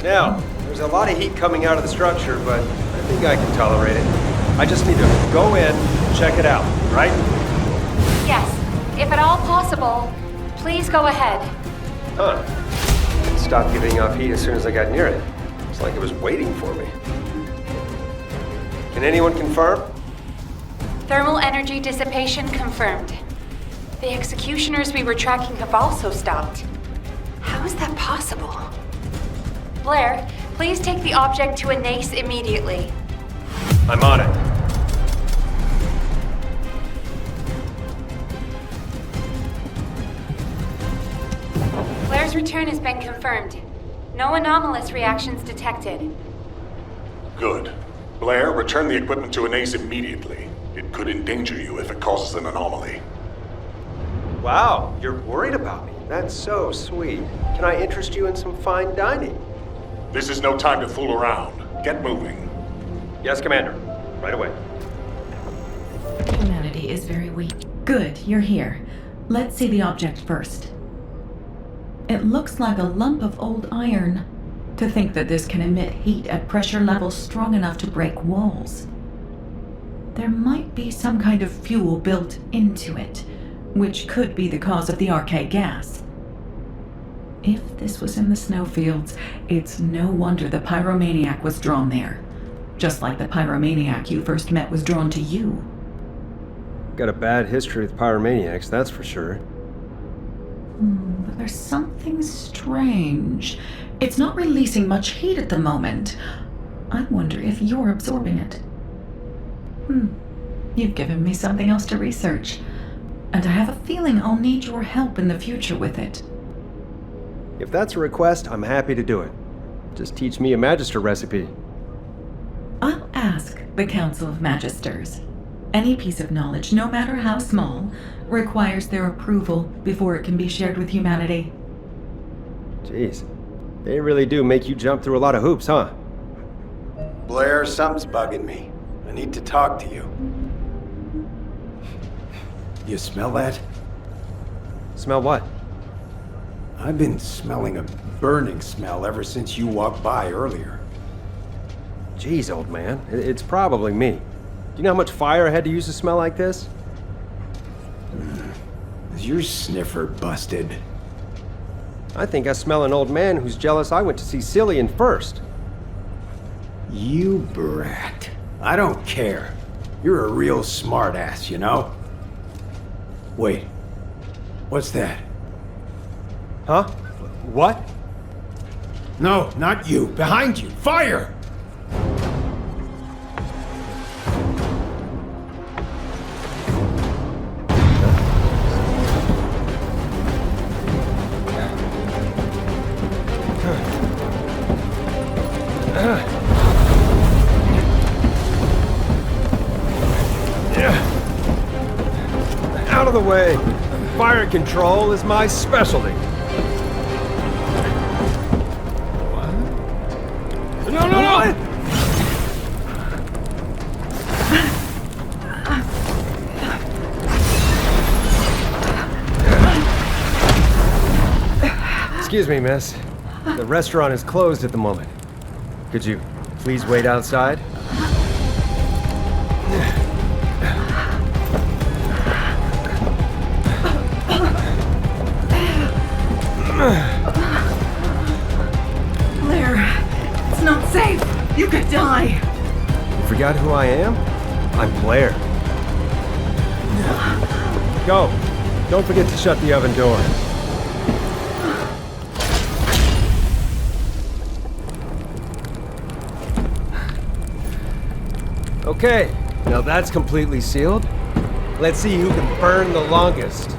D: Now, there's a lot of heat coming out of the structure, but I think I can tolerate it. I just need to go in and check it out, right?
Q: Yes, if at all possible, please go ahead.
D: Huh. It stopped giving off heat as soon as I got near it. It's like it was waiting for me. Can anyone confirm?
Q: Thermal energy dissipation confirmed. The executioners we were tracking have also stopped. How is that possible? Blair, please take the object to a nace immediately.
D: I'm on it.
Q: Blair's return has been confirmed. No anomalous reactions detected.
K: Good. Blair, return the equipment to Anais immediately. It could endanger you if it causes an anomaly.
D: Wow, you're worried about me. That's so sweet. Can I interest you in some fine dining?
K: This is no time to fool around. Get moving.
D: Yes, Commander. Right away.
U: Humanity is very weak. Good, you're here. Let's see the object first. It looks like a lump of old iron. To think that this can emit heat at pressure levels strong enough to break walls. There might be some kind of fuel built into it, which could be the cause of the arcade gas. If this was in the snowfields, it's no wonder the pyromaniac was drawn there. Just like the pyromaniac you first met was drawn to you.
D: Got a bad history with pyromaniacs, that's for sure.
U: But there's something strange. It's not releasing much heat at the moment. I wonder if you're absorbing it. You've given me something else to research. And I have a feeling I'll need your help in the future with it.
D: If that's a request, I'm happy to do it. Just teach me a Magister recipe.
U: I'll ask the Council of Magisters. Any piece of knowledge, no matter how small, requires their approval before it can be shared with humanity.
D: Jeez, they really do make you jump through a lot of hoops, huh?
O: Blair, something's bugging me. I need to talk to you. You smell that?
D: Smell what?
O: I've been smelling a burning smell ever since you walked by earlier.
D: Jeez, old man, it's probably me. Do you know how much fire I had to use to smell like this?
O: Is your sniffer busted?
D: I think I smell an old man who's jealous I went to see Cillian first.
O: You brat. I don't care. You're a real smartass, you know? Wait. What's that?
D: Huh? What?
O: No, not you. Behind you. Fire!
D: Out of the way. Fire control is my specialty.
O: No, no, no!
D: Excuse me, miss. The restaurant is closed at the moment. Could you please wait outside?
U: Blair, it's not safe. You could die.
D: You forgot who I am? I'm Blair. Go. Don't forget to shut the oven door. Okay, now that's completely sealed. Let's see who can burn the longest.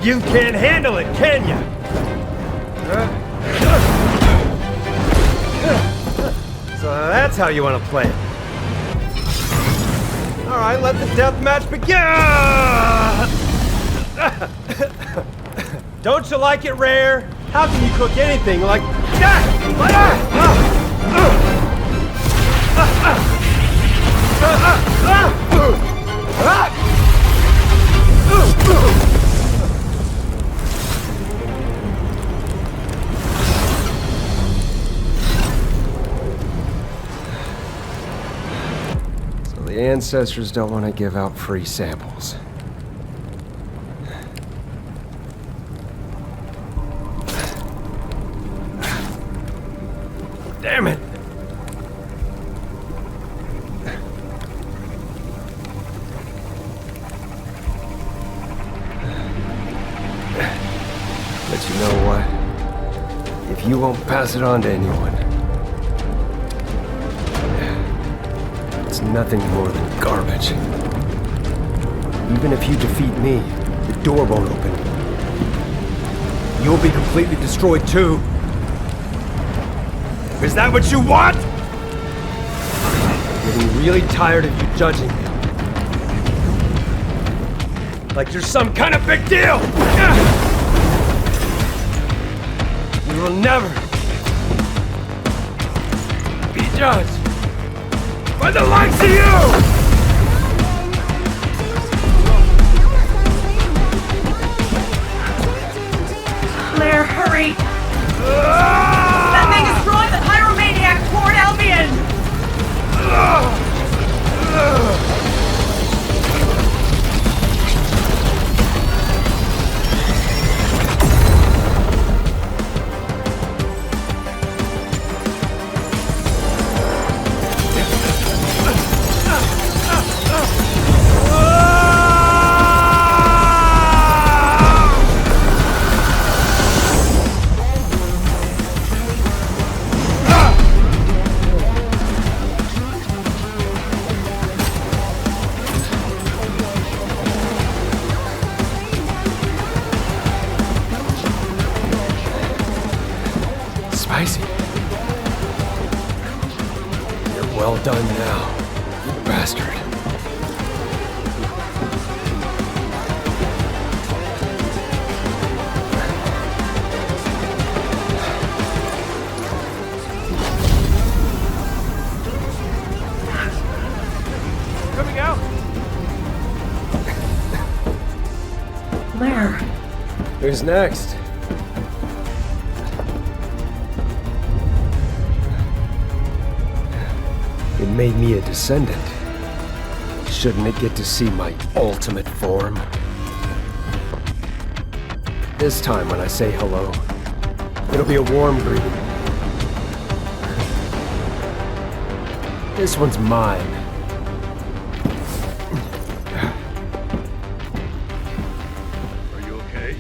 D: You can't handle it, can you? So that's how you want to play it. All right, let the death match begin! Don't you like it rare? How can you cook anything like that? So the ancestors don't want to give out free samples. Damn it! But you know what? If you won't pass it on to anyone, it's nothing more than garbage. Even if you defeat me, the door won't open. You'll be completely destroyed too. Is that what you want? I'm getting really tired of you judging me. Like you're some kind of big deal! You will never be judged by the likes of you!
U: Blair, hurry! That thing is drawing the pyromaniac toward Albion!
D: Spicy. You're well done now, you bastard. Coming out!
U: Blair.
D: Who's next? It made me a descendant. Shouldn't it get to see my ultimate form? This time when I say hello, it'll be a warm greeting. This one's mine.
B: Are you okay?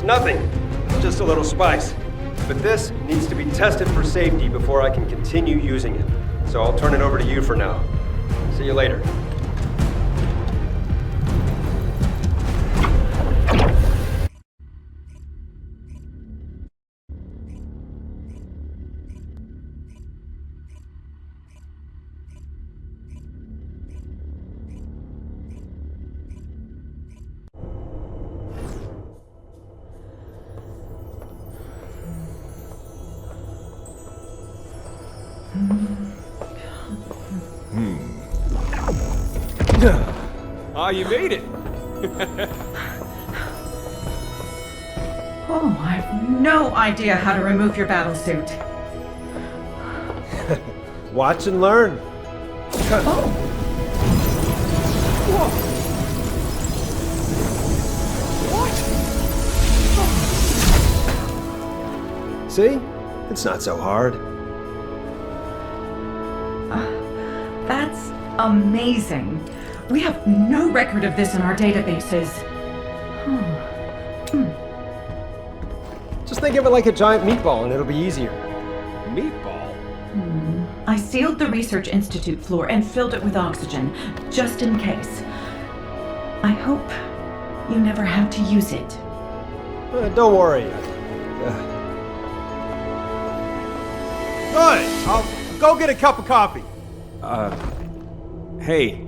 D: Nothing. Just a little spice. But this needs to be tested for safety before I can continue using it. So I'll turn it over to you for now. See you later.
C: Haha, you made it!
U: Oh, I have no idea how to remove your battle suit.
D: Watch and learn. See? It's not so hard.
U: That's amazing. We have no record of this in our databases.
D: Just think of it like a giant meatball and it'll be easier.
C: Meatball?
U: I sealed the Research Institute floor and filled it with oxygen, just in case. I hope you never have to use it.
D: Don't worry. Good. I'll go get a cup of coffee.
C: Hey.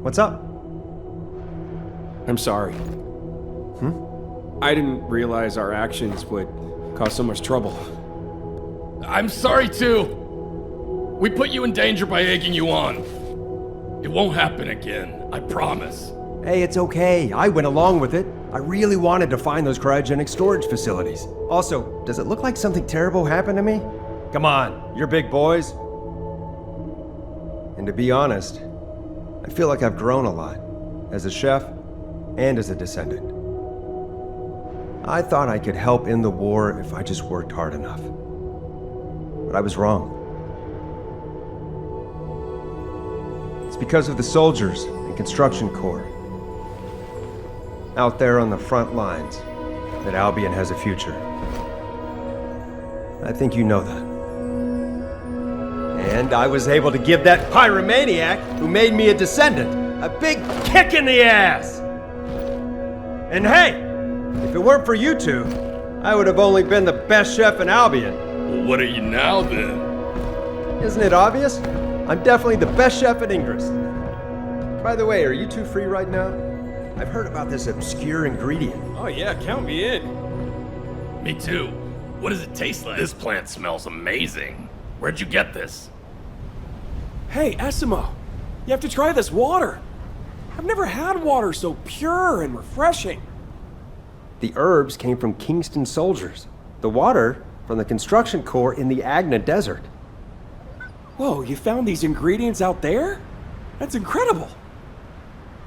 D: What's up?
C: I'm sorry. I didn't realize our actions would cause so much trouble.
B: I'm sorry too. We put you in danger by egging you on. It won't happen again, I promise.
D: Hey, it's okay. I went along with it. I really wanted to find those cryogenic storage facilities. Also, does it look like something terrible happened to me? Come on, you're big boys. And to be honest, I feel like I've grown a lot, as a chef and as a descendant. I thought I could help in the war if I just worked hard enough. But I was wrong. It's because of the soldiers and construction corps out there on the front lines that Albion has a future. I think you know that. And I was able to give that pyromaniac who made me a descendant a big kick in the ass! And hey, if it weren't for you two, I would have only been the best chef in Albion.
B: Well, what are you now then?
D: Isn't it obvious? I'm definitely the best chef at Ingress. By the way, are you two free right now? I've heard about this obscure ingredient.
C: Oh yeah, count me in.
B: Me too. What does it taste like? This plant smells amazing. Where'd you get this?
C: Hey, Essimo, you have to try this water. I've never had water so pure and refreshing.
D: The herbs came from Kingston soldiers. The water from the construction corps in the Agna Desert.
C: Whoa, you found these ingredients out there? That's incredible.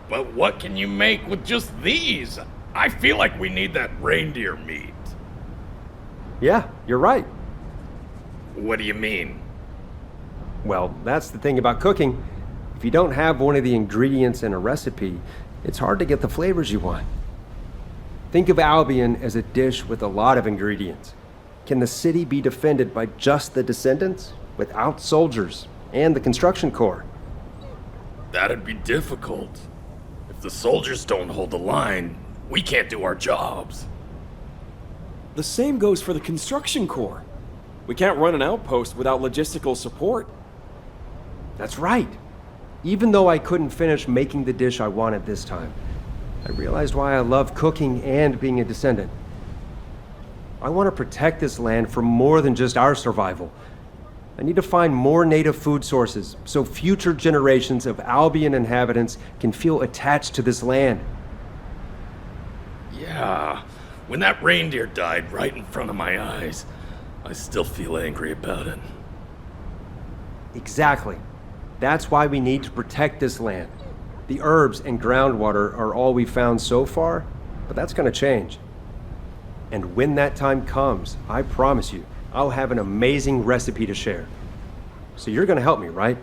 B: But what can you make with just these? I feel like we need that reindeer meat.
D: Yeah, you're right.
B: What do you mean?
D: Well, that's the thing about cooking. If you don't have one of the ingredients in a recipe, it's hard to get the flavors you want. Think of Albion as a dish with a lot of ingredients. Can the city be defended by just the descendants, without soldiers and the construction corps?
B: That'd be difficult. If the soldiers don't hold the line, we can't do our jobs.
C: The same goes for the construction corps. We can't run an outpost without logistical support.
D: That's right. Even though I couldn't finish making the dish I wanted this time, I realized why I love cooking and being a descendant. I want to protect this land for more than just our survival. I need to find more native food sources so future generations of Albion inhabitants can feel attached to this land.
B: Yeah, when that reindeer died right in front of my eyes, I still feel angry about it.
D: Exactly. That's why we need to protect this land. The herbs and groundwater are all we've found so far, but that's going to change. And when that time comes, I promise you, I'll have an amazing recipe to share. So you're going to help me, right?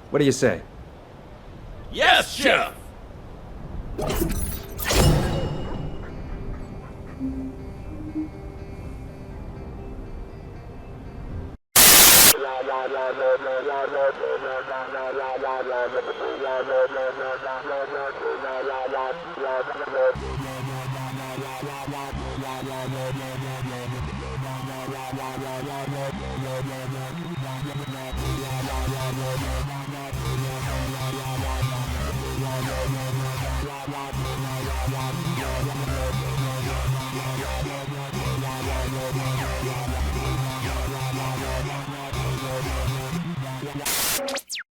D: What do you say?
B: Yes, Chef!